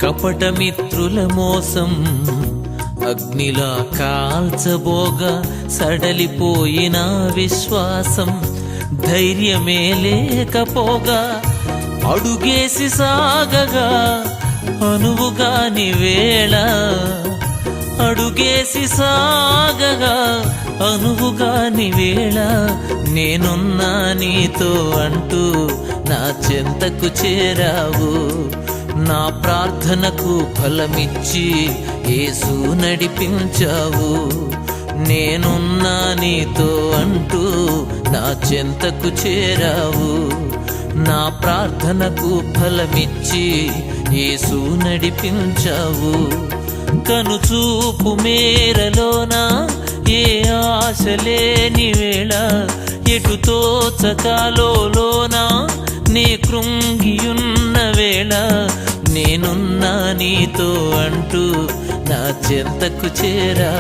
కపటమిత్రుల మోసం అగ్నిలా కాల్చబోగా సడలిపోయిన విశ్వాసం ధైర్యమే లేకపోగా అడుగేసి సాగగా అనువుగాని వేళ అడుగేసి సాగగా అనువుగాని వేళ నేనున్నా నీతో అంటూ నా చెంతకు చేరావు. నా ప్రార్థనకు ఫలమిచ్చి యేసు నడిపించావు. నేనున్నా నీతో అంటూ నా చెంతకు చేరావు. నా ప్రార్థనకు ఫలమిచ్చి యేసు నడిపించావు. కనుచూపు మేరలోన ఏ ఆశ లేని వేళ ఎటు తోచకాలోన నీ కృంగియున్న వేళ నేనున్నా నీతో అంటూ నా చెంతకు చేరా.